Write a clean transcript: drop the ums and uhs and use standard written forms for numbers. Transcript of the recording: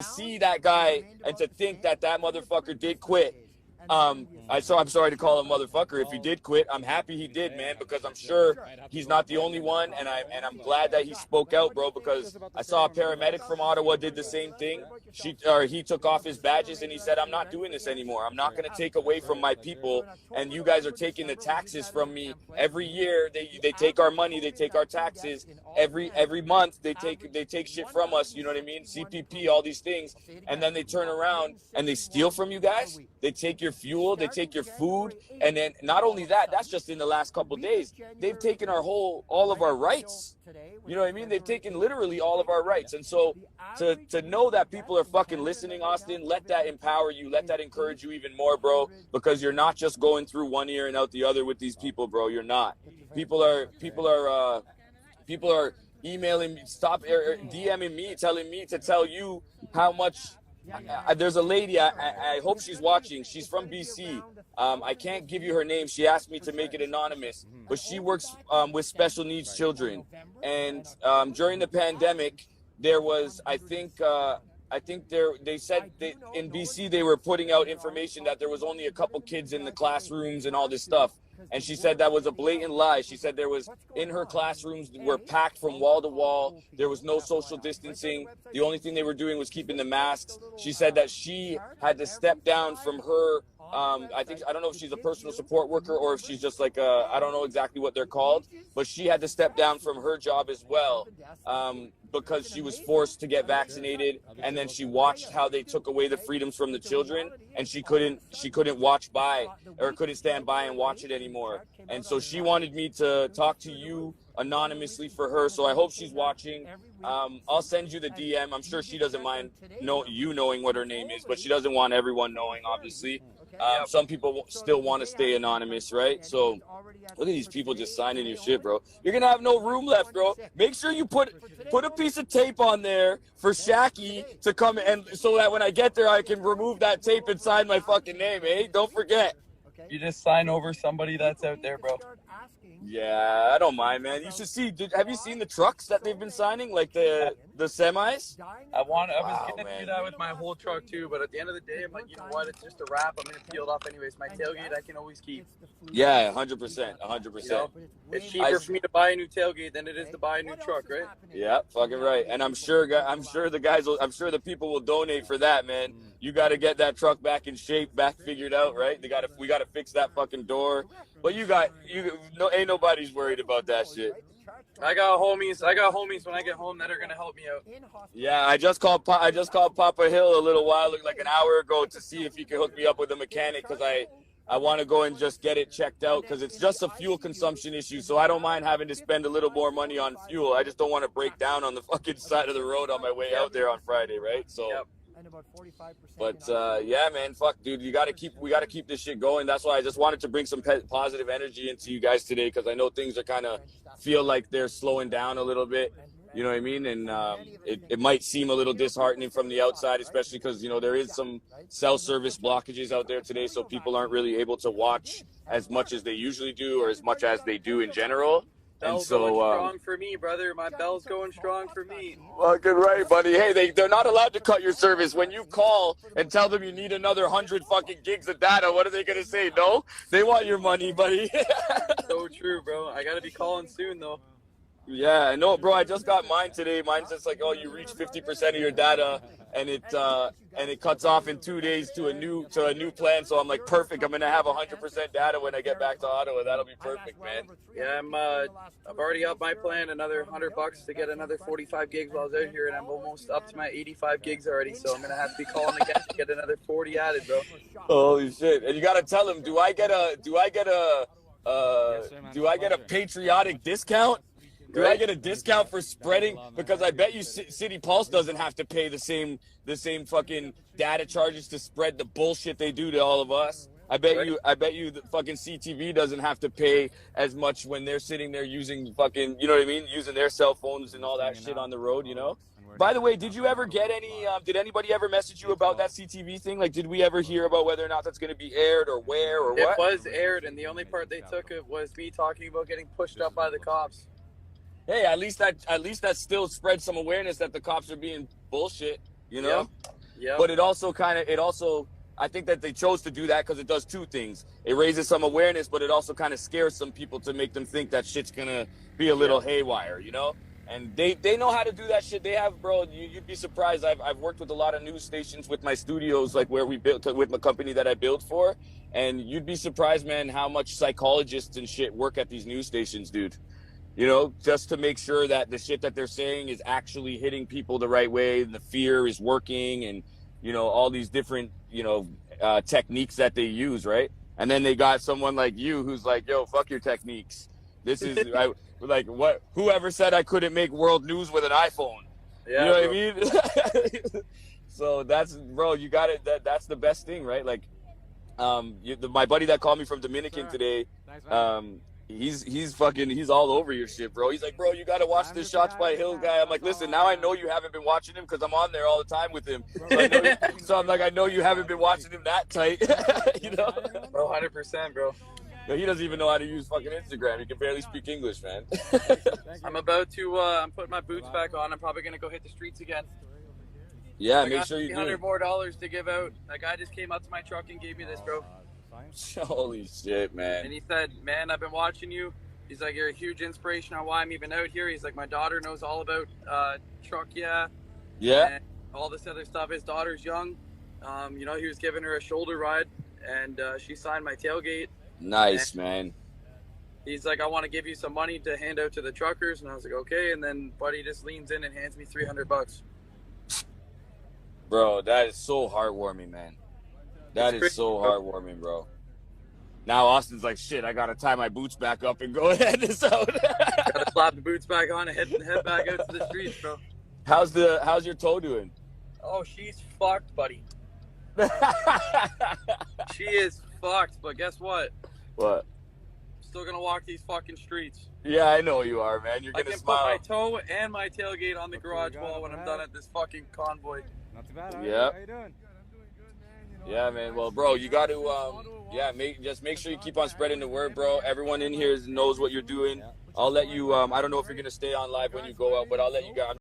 see that guy and to think that that motherfucker did quit. I'm sorry to call him motherfucker. If he did quit, I'm happy he did, man, because I'm sure he's not the only one, and I'm glad that he spoke out, bro, because I saw a paramedic from Ottawa did the same thing. He took off his badges and he said, I'm not doing this anymore. I'm not going to take away from my people, and you guys are taking the taxes from me every year. They take our money, they take our taxes every month. They take shit from us. You know what I mean? CPP, all these things, and then they turn around and they steal from you guys. They take your fuel, they take your food, and then not only that, that's just in the last couple of days. They've taken all of our rights. You know what I mean? They've taken literally all of our rights. And so to know that people are fucking listening, Austin, let that empower you, let that encourage you even more, bro, because you're not just going through one ear and out the other with these people, bro. You're not. People are emailing me, DMing me, telling me to tell you how much. There's a lady, I hope she's watching. She's from BC. I can't give you her name. She asked me to make it anonymous, but she works with special needs children. And during the pandemic, there was, they said in BC they were putting out information that there was only a couple kids in the classrooms and all this stuff. And she said that was a blatant lie. She said there was, in her classrooms were packed from wall to wall. There was no social distancing. The only thing they were doing was keeping the masks. She said that she had to step down from her, I don't know if she's a personal support worker or if she's just like I don't know exactly what they're called, but she had to step down from her job as well. Because she was forced to get vaccinated, and then she watched how they took away the freedoms from the children, and she couldn't watch by, or couldn't stand by and watch it anymore. And so she wanted me to talk to you anonymously for her. So I hope she's watching. I'll send you the DM. I'm sure she doesn't mind you knowing what her name is, but she doesn't want everyone knowing, obviously. Some people still want to stay anonymous, right? So look at these people just signing your shit, bro. You're gonna have no room left, bro. Make sure you put a piece of tape on there for Shaki to come, and so that when I get there, I can remove that tape and sign my fucking name, eh? Don't forget. You just sign over somebody that's out there, bro. Yeah, I don't mind, man. You should see. Have you seen the trucks that they've been signing, like the semis? I was gonna do that with my whole truck too, but at the end of the day, I'm like, you know what? It's just a wrap. I'm gonna peel it off anyways. My tailgate, I can always keep. Yeah, 100%, 100%. It's cheaper for me to buy a new tailgate than it is to buy a new truck, right? Yeah, fucking right. And I'm sure the people will donate for that, man. You got to get that truck back in shape, back figured out, right? We got to fix that fucking door. But ain't nobody's worried about that shit. I got homies when I get home that are gonna help me out. Yeah, I just called Papa Hill a little while, like an hour ago, to see if he could hook me up with a mechanic, because I want to go and just get it checked out, because it's just a fuel consumption issue. So I don't mind having to spend a little more money on fuel. I just don't want to break down on the fucking side of the road on my way out there on Friday, right? So. Yep. But yeah, man, fuck, dude, we gotta keep this shit going. That's why I just wanted to bring some positive energy into you guys today, because I know things are kind of feel like they're slowing down a little bit. You know what I mean? And it might seem a little disheartening from the outside, especially because, you know, there is some cell service blockages out there today, so people aren't really able to watch as much as they usually do, or as much as they do in general. And so, going strong for me, brother. My bell's going strong for me. Fucking right, buddy. Hey, they're not allowed to cut your service. When you call and tell them you need another 100 fucking gigs of data, what are they gonna say? No, they want your money, buddy. So true, bro. I gotta be calling soon, though. Yeah, I know, bro. I just got mine today. Mine's just like, oh, you reach 50% of your data, and it cuts off in 2 days to a new plan. So I'm like, perfect. I'm gonna have 100% data when I get back to Ottawa. That'll be perfect, man. Yeah, I've already upped my plan another $100 to get another 45 gigs while I was out here, and I'm almost up to my 85 gigs already. So I'm gonna have to be calling again to get another 40 added, bro. Holy shit! And you gotta tell them, do I get a patriotic discount? Do I get a discount for spreading? Because I bet you City Pulse doesn't have to pay the same fucking data charges to spread the bullshit they do to all of us. I bet you the fucking CTV doesn't have to pay as much when they're sitting there using fucking, you know what I mean, using their cell phones and all that shit on the road, you know? By the way, did you ever get any, did anybody ever message you about that CTV thing? Like, did we ever hear about whether or not that's going to be aired or where or what? It was aired, and the only part they took it was me talking about getting pushed up by the cops. Hey, at least that still spreads some awareness that the cops are being bullshit. you know? Yeah. But it also I think that they chose to do that because it does two things. It raises some awareness, but it also kind of scares some people to make them think that shit's gonna be a little haywire, you know? And they know how to do that shit. They have, bro, you'd be surprised. I've worked with a lot of news stations with my studios, like where we built with my company that I build for. And you'd be surprised, man, how much psychologists and shit work at these news stations, dude. You know, just to make sure that the shit that they're saying is actually hitting people the right way, and the fear is working, and, you know, all these different, you know, techniques that they use, right? And then they got someone like you who's like, yo, fuck your techniques. This is like what? Whoever said I couldn't make world news with an iPhone? Yeah, you know what I mean? So that's, bro, you got it. That's the best thing, right? Like, my buddy that called me from Dominican today, he's all over your shit, bro. He's like, bro, you got to watch this Shots by Hill guy. I'm like, listen, now I know you haven't been watching him because I'm on there all the time with him. So I'm like, I know you haven't been watching him that tight, you know? Bro, 100%, bro. He doesn't even know how to use fucking Instagram. He can barely speak English, man. I'm about to, I'm putting my boots back on. I'm probably going to go hit the streets again. Yeah, make sure you do. $300 more to give out. That guy just came up to my truck and gave me this, bro. Holy shit, man. And he said, man, I've been watching you. He's like, you're a huge inspiration on why I'm even out here. He's like, my daughter knows all about truck, and all this other stuff. His daughter's young. You know, he was giving her a shoulder ride, and she signed my tailgate. Nice, man. He's like, I want to give you some money to hand out to the truckers. And I was like, okay. And then buddy just leans in and hands me $300. Bro, that is so heartwarming, man. That is so heartwarming, bro. Now Austin's like, shit, I got to tie my boots back up and go head this out. Got to slap the boots back on and head back out to the streets, bro. How's your toe doing? Oh, she's fucked, buddy. She is fucked, but guess what? What? Still gonna walk these fucking streets. Yeah, I know you are, man. You're gonna smile. I can put my toe and my tailgate on the garage wall when I'm done at this fucking convoy. Not too bad. Yeah. How you doing? Yeah, man. Well, bro, you got to just make sure you keep on spreading the word, bro. Everyone in here knows what you're doing. I'll let you. I don't know if you're gonna stay on live when you go out, but I'll let you guys.